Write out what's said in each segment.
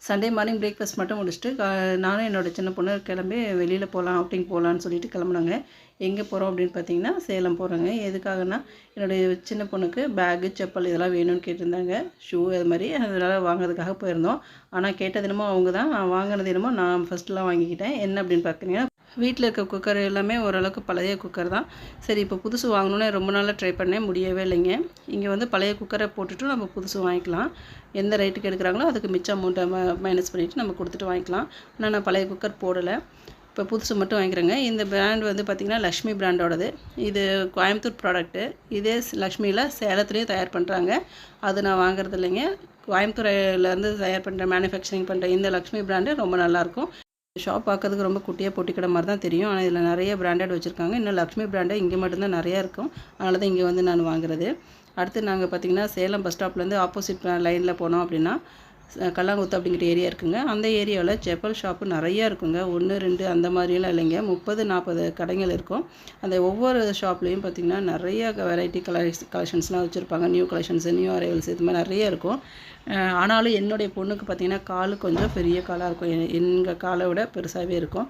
Sunday morning breakfast மட்டும் முடிச்சுட்டு நானும் என்னோடய சின்ன பொண்ணு கிளம்பி வெளியில் போகலாம் அவுட்டிங் போகலான்னு சொல்லிட்டு கிளம்புனாங்க. எங்கே போகிறோம் அப்படின்னு பார்த்தீங்கன்னா சேலம் போகிறோங்க. எதுக்காகனா என்னுடைய சின்ன பொண்ணுக்கு பேகு, செப்பல் இதெல்லாம் வேணும்னு கேட்டிருந்தாங்க. ஷூ அது மாதிரி அதனால் வாங்குறதுக்காக போயிருந்தோம். ஆனால் கேட்டது என்னமோ அவங்க தான், வாங்கினது என்னமோ நான் ஃபஸ்ட்டுலாம் வாங்கிக்கிட்டேன். என்ன அப்படின்னு பார்த்தீங்கன்னா வீட்டில் இருக்க குக்கர் எல்லாமே ஓரளவுக்கு பழைய குக்கர் தான். சரி இப்போ புதுசு வாங்கணுன்னு ரொம்ப நாளாக ட்ரை பண்ணேன், முடியவே இல்லைங்க. இங்கே வந்து பழைய குக்கரை போட்டுட்டு நம்ம புதுசு வாங்கிக்கலாம். எந்த ரேட்டுக்கு எடுக்கிறாங்களோ அதுக்கு மிச்ச அமௌண்ட்டை மைனஸ் பண்ணிவிட்டு நம்ம கொடுத்துட்டு வாங்கிக்கலாம். ஆனால் நான் பழைய குக்கர் போடலை, இப்போ புதுசு மட்டும் வாங்கிக்கிறேங்க. இந்த பிராண்ட் வந்து பார்த்திங்கன்னா லக்ஷ்மி பிராண்டோடது. இது கோயம்புத்தூர் ப்ராடக்ட்டு. இதே லக்ஷ்மியில் சேலத்துலேயும் தயார் பண்ணுறாங்க. அது நான் வாங்குறது இல்லைங்க. கோயம்புத்தூர்லேருந்து தயார் பண்ணுற மேனுஃபேக்சரிங் பண்ணுற இந்த லக்ஷ்மி பிராண்டு ரொம்ப நல்லாயிருக்கும். ஷாப் பார்க்கறதுக்கு ரொம்ப குட்டியாக பொட்டி கடை மாதிரி தான் தெரியும். ஆனால் இதில் நிறைய பிராண்டட் வச்சுருக்காங்க. இன்னும் லக்ஷ்மி பிராண்டை இங்கே மட்டும்தான் நிறையா இருக்கும். அதனால தான் இங்கே வந்து நான் வாங்குறது. அடுத்து நாங்கள் பார்த்திங்கன்னா சேலம் பஸ் ஸ்டாப்லேருந்து ஆப்போசிட் லைனில் போனோம் அப்படின்னா கல்லாங்குத்து அப்படிங்கிற ஏரியா இருக்குங்க. அந்த ஏரியாவில் செப்பல் ஷாப்பு நிறையா இருக்குங்க. 1, 2 அந்த மாதிரியெல்லாம் இல்லைங்க. 30, 40 கடைகள் இருக்கும். அந்த ஒவ்வொரு ஷாப்லேயும் பார்த்திங்கன்னா நிறைய வெரைட்டி கலெக்ஷன்ஸ்லாம் வச்சுருப்பாங்க. நியூ கலெக்ஷன்ஸு, நியூ அரைவல்ஸ் இது மாதிரி நிறைய இருக்கும். ஆனாலும் என்னுடைய பொண்ணுக்கு பார்த்திங்கன்னா கால் கொஞ்சம் பெரிய காலாக இருக்கும். எங்கள் காலை விட பெருசாகவே இருக்கும்.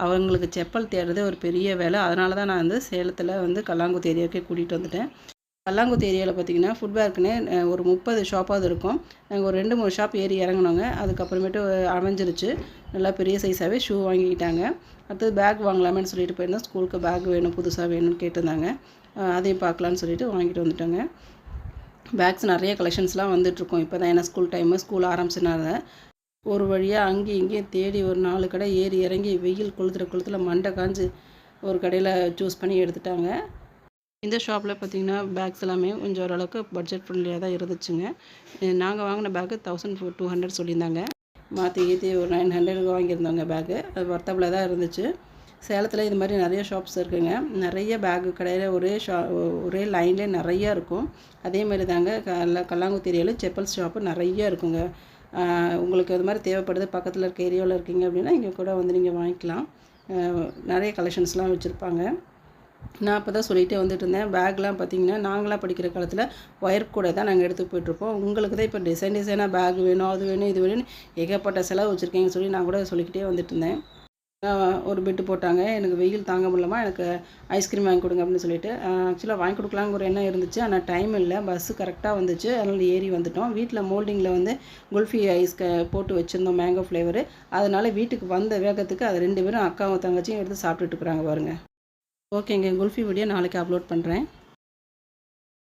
அவங்களுக்கு செப்பல் தேடுறது ஒரு பெரிய வேலை. அதனால தான் நான் வந்து சேலத்தில் வந்து கல்லாங்குத்து ஏரியாவுக்கே கூட்டிகிட்டு வந்துட்டேன். கல்லாங்குத்து ஏரியாவில் பார்த்திங்கன்னா ஃபுட்வேர்க்குன்னே ஒரு 30 ஷாப்பாவது இருக்கும். நாங்கள் ஒரு 2, 3 ஷாப் ஏறி இறங்கினோங்க. அதுக்கப்புறமேட்டு அமைஞ்சிருச்சு. நல்லா பெரிய சைஸாகவே ஷூ வாங்கிக்கிட்டாங்க. அடுத்தது பேக் வாங்கலாமேன்னு சொல்லிட்டு போயிருந்தோம். ஸ்கூலுக்கு பேக் வேணும், புதுசாக வேணும்னு கேட்டிருந்தாங்க. அதையும் பார்க்கலான்னு சொல்லிட்டு வாங்கிட்டு வந்துட்டோங்க. பேக்ஸ் நிறைய கலெக்ஷன்ஸ்லாம் வந்துட்டுருக்கோம். இப்போ தான் ஏன்னா ஸ்கூல் ஆரம்பிச்சுனால ஒரு வழியாக அங்கேயும் இங்கேயும் தேடி ஒரு 4 கடை ஏறி இறங்கி வெயில் கொளுத்துல மண்டை காஞ்சு ஒரு கடையில் சூஸ் பண்ணி எடுத்துட்டாங்க. இந்த ஷாப்பில் பார்த்திங்கன்னா பேக்ஸ் எல்லாமே கொஞ்சம் ஓரளவுக்கு பட்ஜெட் ஃப்ரெண்ட்லியாக தான் இருந்துச்சுங்க. நாங்கள் வாங்கின பேக்கு 1200 சொல்லியிருந்தாங்க. மாற்றி கீற்றி ஒரு 900 வாங்கியிருந்தோங்க பேக்கு. அது ஒர்த்தபிளாக தான் இருந்துச்சு. சேலத்தில் இது மாதிரி நிறைய ஷாப்ஸ் இருக்குங்க. நிறைய பேக்கு கடையில் ஒரே லைன்லேயே நிறையா இருக்கும். அதேமாதிரி தாங்க கல்லாங்குத்தி ஏரியாவில் செப்பல்ஸ் ஷாப்பு நிறைய இருக்குங்க. உங்களுக்கு அது மாதிரி தேவைப்படுது, பக்கத்தில் இருக்க ஏரியாவில் இருக்கீங்க அப்படின்னா இங்கே கூட வந்து நீங்கள் வாங்கிக்கலாம். நிறைய கலெக்ஷன்ஸ்லாம் வச்சுருப்பாங்க. நான் இப்போ தான் சொல்லிகிட்டே வந்துட்டு இருந்தேன். பேக்லாம் பார்த்திங்கன்னா நாங்களாம் படிக்கிற காலத்தில் ஒயர் கூட தான் நாங்கள் எடுத்து போய்ட்ருப்போம். உங்களுக்கு தான் இப்போ டிசைனாக பேக் வேணும், அது வேணும், இது வேணும்னு ஏகப்பட்ட செலவு வச்சுருக்கீங்கன்னு சொல்லி நான் கூட சொல்லிக்கிட்டே வந்துட்டு இருந்தேன். ஒரு பெட்டு போட்டாங்க. எனக்கு வெயில் தாங்க முடியலமா, எனக்கு ஐஸ்கிரீம் வாங்கி கொடுங்க அப்படின்னு சொல்லிட்டு ஆக்சுவலாக வாங்கி கொடுக்கலாங்கிற ஒரு எண்ணம் இருந்துச்சு. ஆனால் டைம் இல்லை, பஸ்ஸு கரெக்டாக வந்துச்சு. அதனால் ஏறி வந்துட்டோம். வீட்டில் மோல்டிங்கில் வந்து குல்ஃபி ஐஸ் போட்டு வச்சுருந்தோம், மேங்கோ ஃப்ளேவரு. அதனால் வீட்டுக்கு வந்த வேகத்துக்கு அது 2 பேரும் அக்காவும் தங்கச்சியும் எடுத்து சாப்பிட்டுட்டு இருக்கிறாங்க பாருங்கள். ஓகேங்க, குல்ஃபி வீடியோ நாளைக்கு அப்லோட் பண்ணுறேன்.